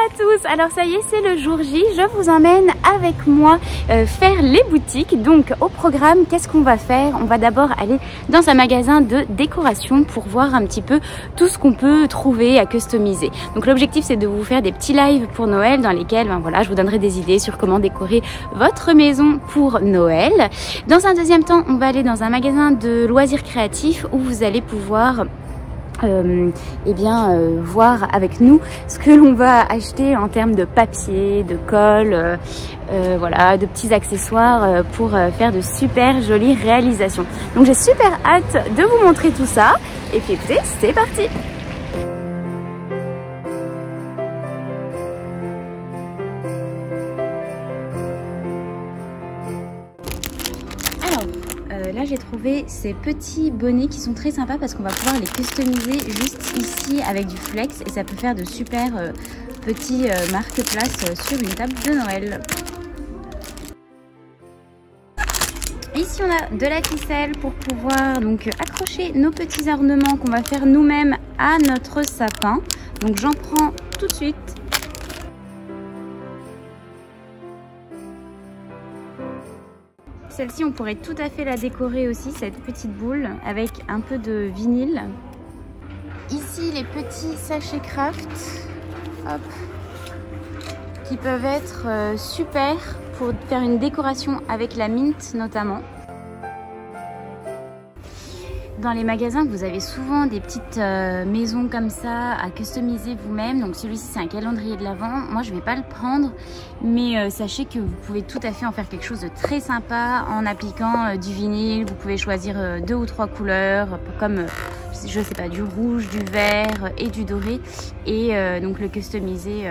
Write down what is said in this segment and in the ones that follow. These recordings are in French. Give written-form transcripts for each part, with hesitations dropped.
à tous, alors ça y est, c'est le jour J, je vous emmène avec moi faire les boutiques. Donc au programme, qu'est-ce qu'on va faire? On va d'abord aller dans un magasin de décoration pour voir un petit peu tout ce qu'on peut trouver à customiser. Donc l'objectif, c'est de vous faire des petits lives pour Noël dans lesquels voilà, je vous donnerai des idées sur comment décorer votre maison pour Noël. Dans un deuxième temps, on va aller dans un magasin de loisirs créatifs où vous allez pouvoir voir avec nous ce que l'on va acheter en termes de papier, de colle, voilà, de petits accessoires pour faire de super jolies réalisations. Donc j'ai super hâte de vous montrer tout ça et puis écoutez, c'est parti! Là j'ai trouvé ces petits bonnets qui sont très sympas parce qu'on va pouvoir les customiser juste ici avec du flex et ça peut faire de super petits marque-place sur une table de Noël. Ici on a de la ficelle pour pouvoir donc accrocher nos petits ornements qu'on va faire nous-mêmes à notre sapin. Donc j'en prends tout de suite. Celle-ci, on pourrait tout à fait la décorer aussi, cette petite boule, avec un peu de vinyle. Ici, les petits sachets craft, hop, qui peuvent être super pour faire une décoration avec la mint notamment. Dans les magasins, vous avez souvent des petites maisons comme ça à customiser vous-même. Donc celui-ci, c'est un calendrier de l'Avent. Moi, je ne vais pas le prendre, mais sachez que vous pouvez tout à fait en faire quelque chose de très sympa en appliquant du vinyle. Vous pouvez choisir 2 ou 3 couleurs, comme je sais pas, du rouge, du vert et du doré, et donc le customiser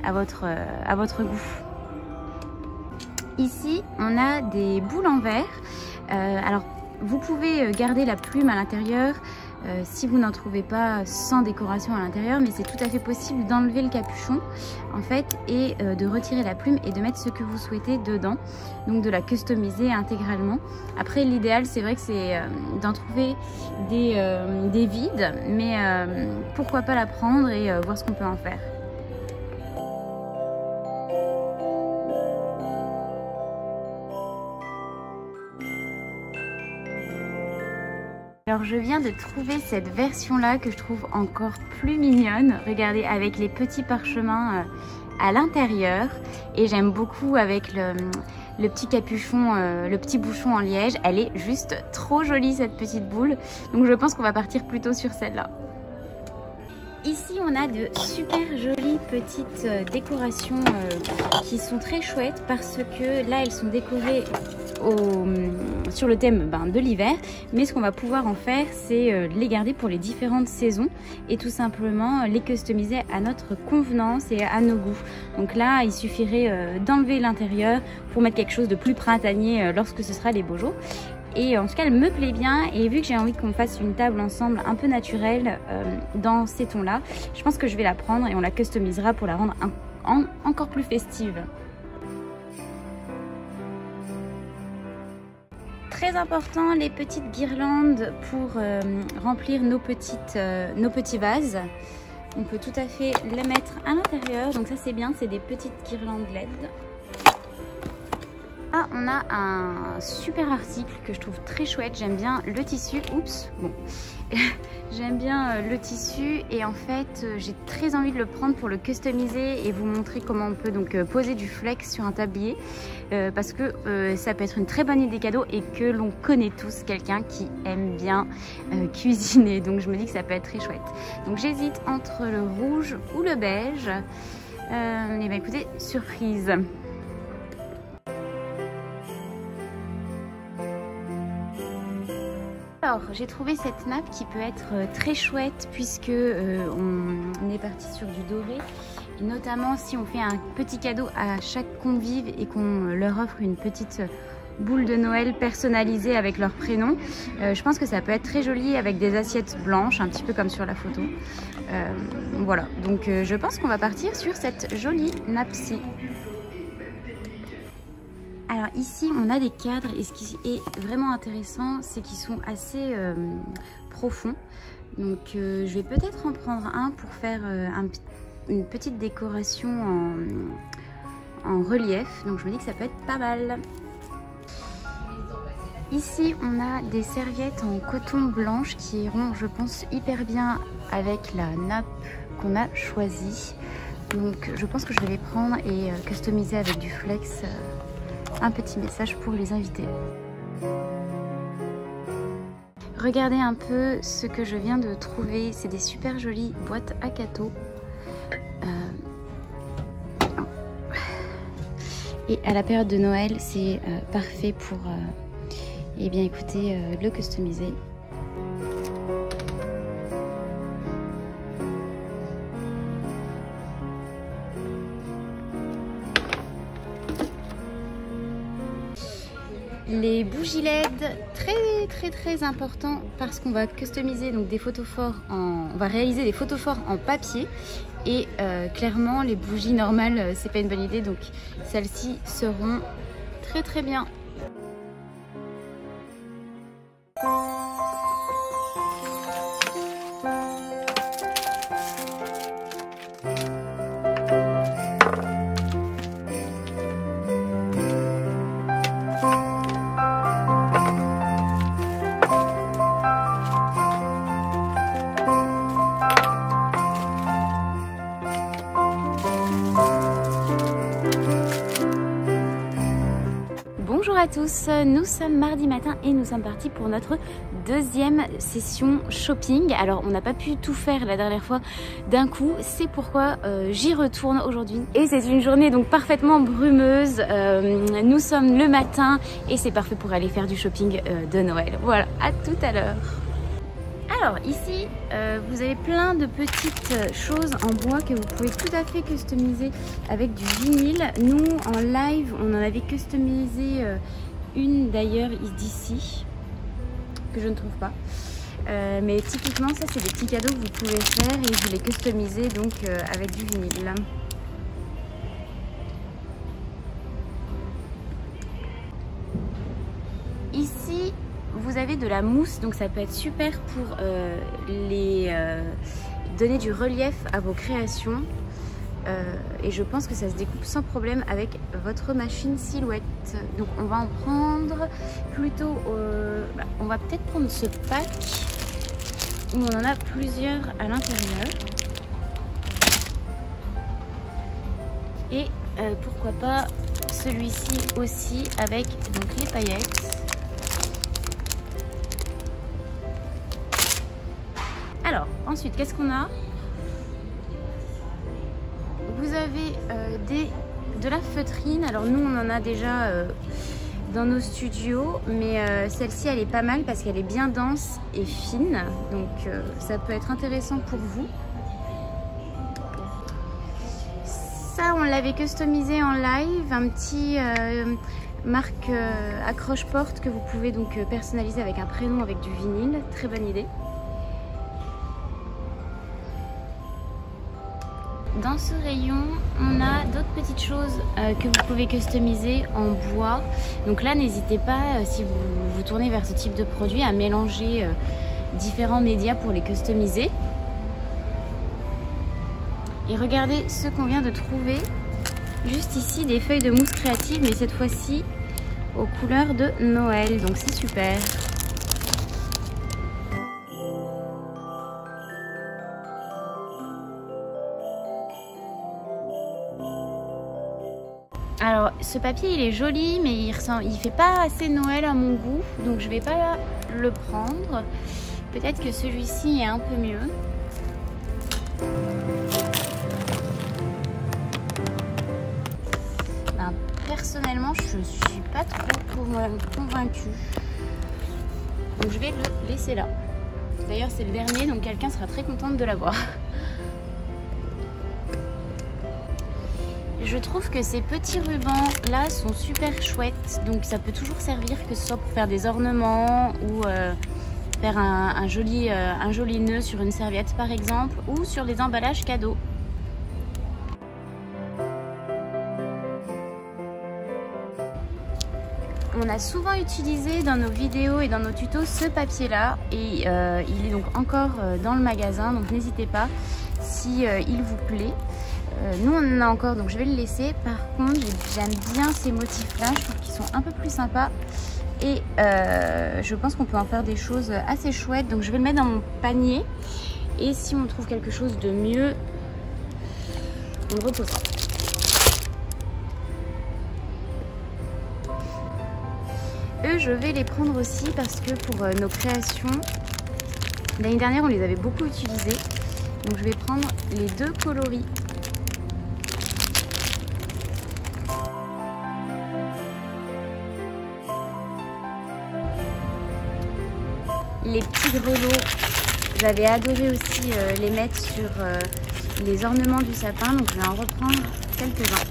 à votre goût. Ici, on a des boules en verre. Alors vous pouvez garder la plume à l'intérieur si vous n'en trouvez pas sans décoration à l'intérieur, mais c'est tout à fait possible d'enlever le capuchon en fait et de retirer la plume et de mettre ce que vous souhaitez dedans, donc de la customiser intégralement. Après l'idéal, c'est vrai que c'est d'en trouver des vides, mais pourquoi pas la prendre et voir ce qu'on peut en faire. Alors je viens de trouver cette version là que je trouve encore plus mignonne. Regardez, avec les petits parchemins à l'intérieur, et j'aime beaucoup avec le petit capuchon, le petit bouchon en liège. Elle est juste trop jolie cette petite boule, donc je pense qu'on va partir plutôt sur celle-là. Ici on a de super jolies petites décorations qui sont très chouettes parce que là elles sont décorées sur le thème de l'hiver, mais ce qu'on va pouvoir en faire, c'est les garder pour les différentes saisons et tout simplement les customiser à notre convenance et à nos goûts. Donc là il suffirait d'enlever l'intérieur pour mettre quelque chose de plus printanier lorsque ce sera les beaux jours. Et en tout cas elle me plaît bien, et vu que j'ai envie qu'on fasse une table ensemble un peu naturelle dans ces tons là, je pense que je vais la prendre et on la customisera pour la rendre encore plus festive. Très important, les petites guirlandes pour remplir nos petits vases. On peut tout à fait les mettre à l'intérieur, donc ça c'est bien, c'est des petites guirlandes LED. Là, on a un super article que je trouve très chouette. J'aime bien le tissu. Oups, bon. J'aime bien le tissu et en fait, j'ai très envie de le prendre pour le customiser et vous montrer comment on peut donc poser du flex sur un tablier parce que ça peut être une très bonne idée cadeau et que l'on connaît tous quelqu'un qui aime bien cuisiner. Donc je me dis que ça peut être très chouette. Donc j'hésite entre le rouge ou le beige. Et bien écoutez, surprise. Alors j'ai trouvé cette nappe qui peut être très chouette puisque on est parti sur du doré, et notamment si on fait un petit cadeau à chaque convive et qu'on leur offre une petite boule de Noël personnalisée avec leur prénom. Je pense que ça peut être très joli avec des assiettes blanches, un petit peu comme sur la photo. Voilà, donc je pense qu'on va partir sur cette jolie nappe-ci. Alors ici on a des cadres et ce qui est vraiment intéressant c'est qu'ils sont assez profonds. Donc je vais peut-être en prendre un pour faire une petite décoration en relief, donc je me dis que ça peut être pas mal. Ici on a des serviettes en coton blanche qui iront, je pense, hyper bien avec la nappe qu'on a choisie. Donc je pense que je vais les prendre et customiser avec du flex. Un petit message pour les invités. Regardez un peu ce que je viens de trouver, c'est des super jolies boîtes à cadeaux. Et à la période de Noël, c'est parfait pour eh bien, écoutez, le customiser. Les bougies LED, très important parce qu'on va customiser donc des photophores on va réaliser des photophores en papier et clairement les bougies normales c'est pas une bonne idée, donc celles-ci seront très bien. Bonjour à tous, nous sommes mardi matin et nous sommes partis pour notre deuxième session shopping. Alors on n'a pas pu tout faire la dernière fois d'un coup, c'est pourquoi j'y retourne aujourd'hui. Et c'est une journée donc parfaitement brumeuse, nous sommes le matin et c'est parfait pour aller faire du shopping de Noël. Voilà, à tout à l'heure. Alors ici, vous avez plein de petites choses en bois que vous pouvez tout à fait customiser avec du vinyle. Nous, en live, on en avait customisé une d'ailleurs d'ici, que je ne trouve pas. Mais typiquement, ça c'est des petits cadeaux que vous pouvez faire et vous les customisez donc avec du vinyle. Ici, vous avez de la mousse, donc ça peut être super pour donner du relief à vos créations. Et je pense que ça se découpe sans problème avec votre machine Silhouette. Donc on va en prendre plutôt... on va peut-être prendre ce pack où on en a plusieurs à l'intérieur. Et pourquoi pas celui-ci aussi avec donc les paillettes. Alors, ensuite, qu'est-ce qu'on a? Vous avez de la feutrine. Alors nous, on en a déjà dans nos studios, mais celle-ci, elle est pas mal parce qu'elle est bien dense et fine. Donc, ça peut être intéressant pour vous. Ça, on l'avait customisé en live. Un petit marque accroche-porte que vous pouvez donc personnaliser avec un prénom, avec du vinyle. Très bonne idée. Dans ce rayon, on a d'autres petites choses que vous pouvez customiser en bois. Donc là, n'hésitez pas, si vous tournez vers ce type de produit, à mélanger différents médias pour les customiser. Et regardez ce qu'on vient de trouver. Juste ici, des feuilles de mousse créative, mais cette fois-ci aux couleurs de Noël. Donc c'est super. Alors ce papier il est joli mais il fait pas assez Noël à mon goût, donc je vais pas le prendre. Peut-être que celui-ci est un peu mieux. Ben, personnellement je suis pas trop convaincue, donc je vais le laisser là. D'ailleurs c'est le dernier, donc quelqu'un sera très contente de l'avoir. Je trouve que ces petits rubans là sont super chouettes, donc ça peut toujours servir, que ce soit pour faire des ornements ou faire un joli nœud sur une serviette par exemple, ou sur les emballages cadeaux. On a souvent utilisé dans nos vidéos et dans nos tutos ce papier là, et il est donc encore dans le magasin, donc n'hésitez pas si il vous plaît. Nous on en a encore, donc je vais le laisser. Par contre, j'aime bien ces motifs là, je trouve qu'ils sont un peu plus sympas. Et je pense qu'on peut en faire des choses assez chouettes. Donc je vais le mettre dans mon panier. Et si on trouve quelque chose de mieux, on le reposera. Eux, je vais les prendre aussi parce que pour nos créations, l'année dernière, on les avait beaucoup utilisés. Donc je vais prendre les deux coloris. Les petits grelots, j'avais adoré aussi les mettre sur les ornements du sapin. Donc je vais en reprendre quelques-uns.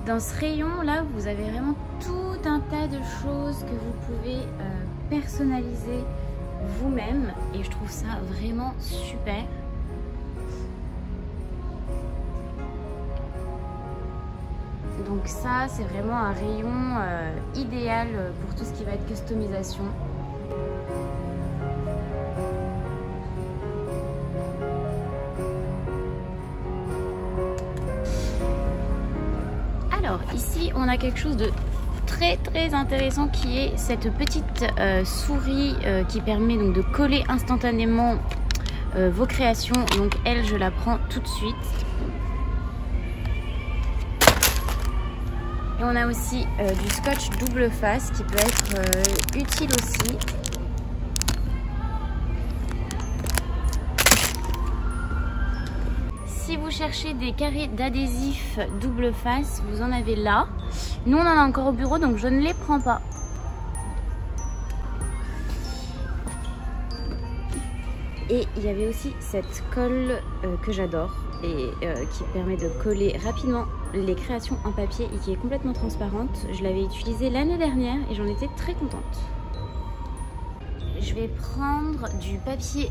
Dans ce rayon là, vous avez vraiment tout un tas de choses que vous pouvez personnaliser vous-même et je trouve ça vraiment super. Donc ça, c'est vraiment un rayon idéal pour tout ce qui va être customisation. Alors ici on a quelque chose de très intéressant qui est cette petite souris qui permet donc de coller instantanément vos créations. Donc elle, je la prends tout de suite. Et on a aussi du scotch double face qui peut être utile aussi. Si vous cherchez des carrés d'adhésif double face, vous en avez là. Nous on en a encore au bureau donc je ne les prends pas. Et il y avait aussi cette colle que j'adore et qui permet de coller rapidement les créations en papier et qui est complètement transparente. Je l'avais utilisée l'année dernière et j'en étais très contente. Je vais prendre du papier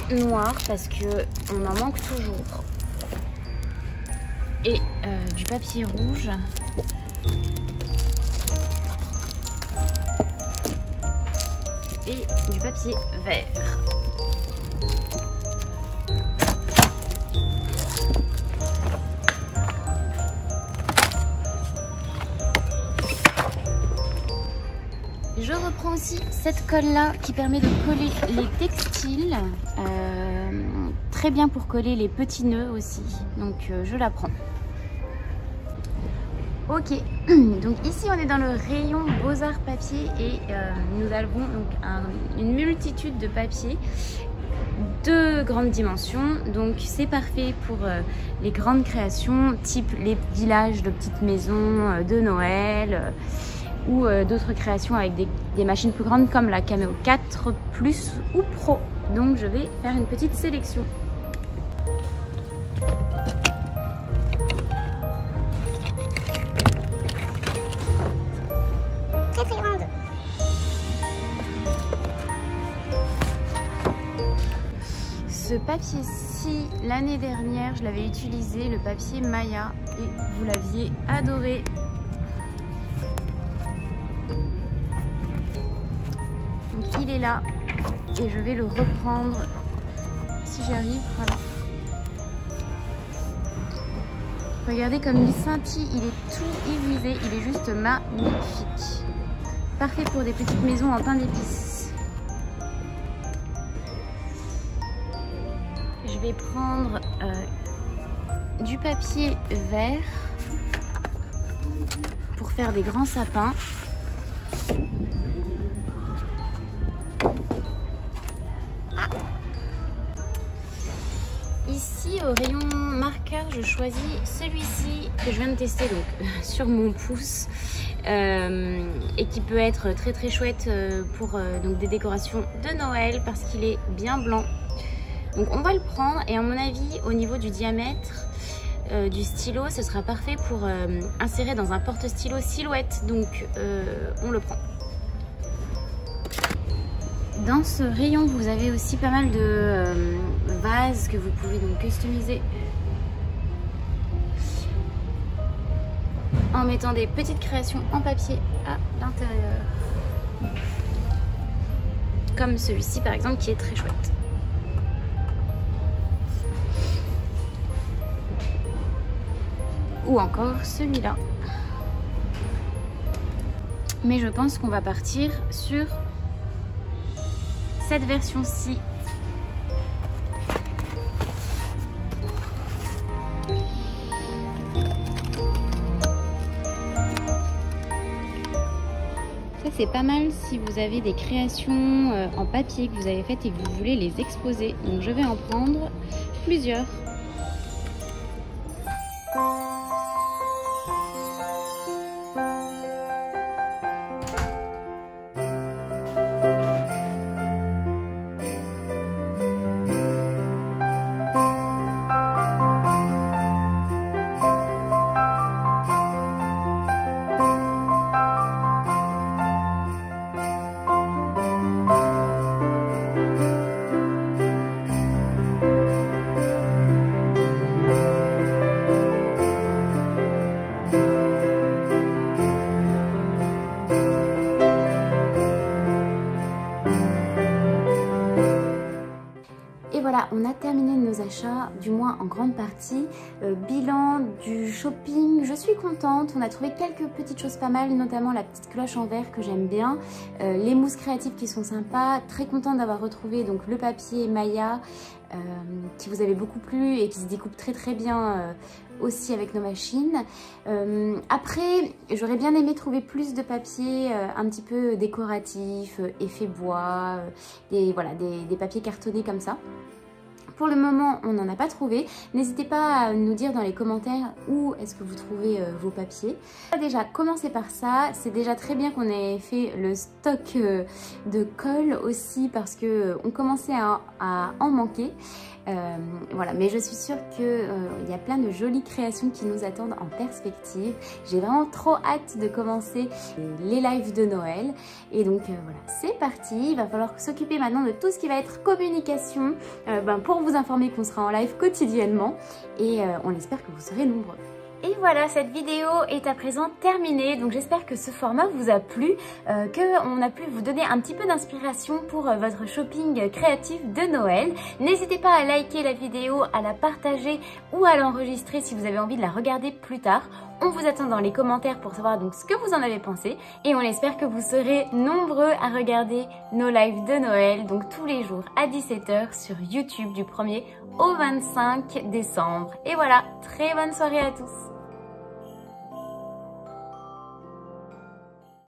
noir parce que on en manque toujours et du papier rouge et du papier vert. Je reprends aussi cette colle là qui permet de coller les textiles, très bien pour coller les petits nœuds aussi, donc je la prends. Ok, donc ici on est dans le rayon Beaux-Arts papier et nous avons donc une multitude de papiers de grandes dimensions, donc c'est parfait pour les grandes créations type les villages de petites maisons de Noël ou d'autres créations avec des machines plus grandes comme la Cameo 4 Plus ou Pro. Donc je vais faire une petite sélection. Très grande. Ce papier-ci, l'année dernière, je l'avais utilisé, le papier Maya, et vous l'aviez adoré. Il est là et je vais le reprendre si j'y arrive. Voilà. Regardez comme il scintille, il est tout irisé, il est juste magnifique. Parfait pour des petites maisons en pain d'épices. Je vais prendre du papier vert pour faire des grands sapins. Ici au rayon marqueur, je choisis celui-ci que je viens de tester donc sur mon pouce et qui peut être très chouette pour donc des décorations de Noël parce qu'il est bien blanc. Donc on va le prendre et à mon avis au niveau du diamètre du stylo, ce sera parfait pour insérer dans un porte-stylo silhouette. Donc on le prend. Dans ce rayon, vous avez aussi pas mal de vases que vous pouvez donc customiser en mettant des petites créations en papier à l'intérieur. Comme celui-ci par exemple qui est très chouette. Ou encore celui-là. Mais je pense qu'on va partir sur cette version-ci. Ça c'est pas mal si vous avez des créations en papier que vous avez faites et que vous voulez les exposer. Donc je vais en prendre plusieurs. Voilà, on a terminé nos achats, du moins en grande partie. Bilan du shopping, je suis contente. On a trouvé quelques petites choses pas mal, notamment la petite cloche en verre que j'aime bien. Les mousses créatives qui sont sympas. Très contente d'avoir retrouvé donc le papier Maya qui vous avait beaucoup plu et qui se découpe très bien aussi avec nos machines. Après, j'aurais bien aimé trouver plus de papier un petit peu décoratif, effet bois, des papiers cartonnés comme ça. Pour le moment, on n'en a pas trouvé. N'hésitez pas à nous dire dans les commentaires où est-ce que vous trouvez vos papiers. On va déjà commencer par ça. C'est déjà très bien qu'on ait fait le stock de colle aussi parce qu'on commençait à en manquer. Voilà, mais je suis sûre qu'il y a plein de jolies créations qui nous attendent en perspective. J'ai vraiment trop hâte de commencer les lives de Noël. Et donc voilà, c'est parti. Il va falloir s'occuper maintenant de tout ce qui va être communication pour vous informer qu'on sera en live quotidiennement. Et on espère que vous serez nombreux. Et voilà, cette vidéo est à présent terminée, donc j'espère que ce format vous a plu, qu'on a pu vous donner un petit peu d'inspiration pour votre shopping créatif de Noël. N'hésitez pas à liker la vidéo, à la partager ou à l'enregistrer si vous avez envie de la regarder plus tard. On vous attend dans les commentaires pour savoir donc ce que vous en avez pensé et on espère que vous serez nombreux à regarder nos lives de Noël, donc tous les jours à 17 h sur YouTube du 1er au 25 décembre. Et voilà, très bonne soirée à tous!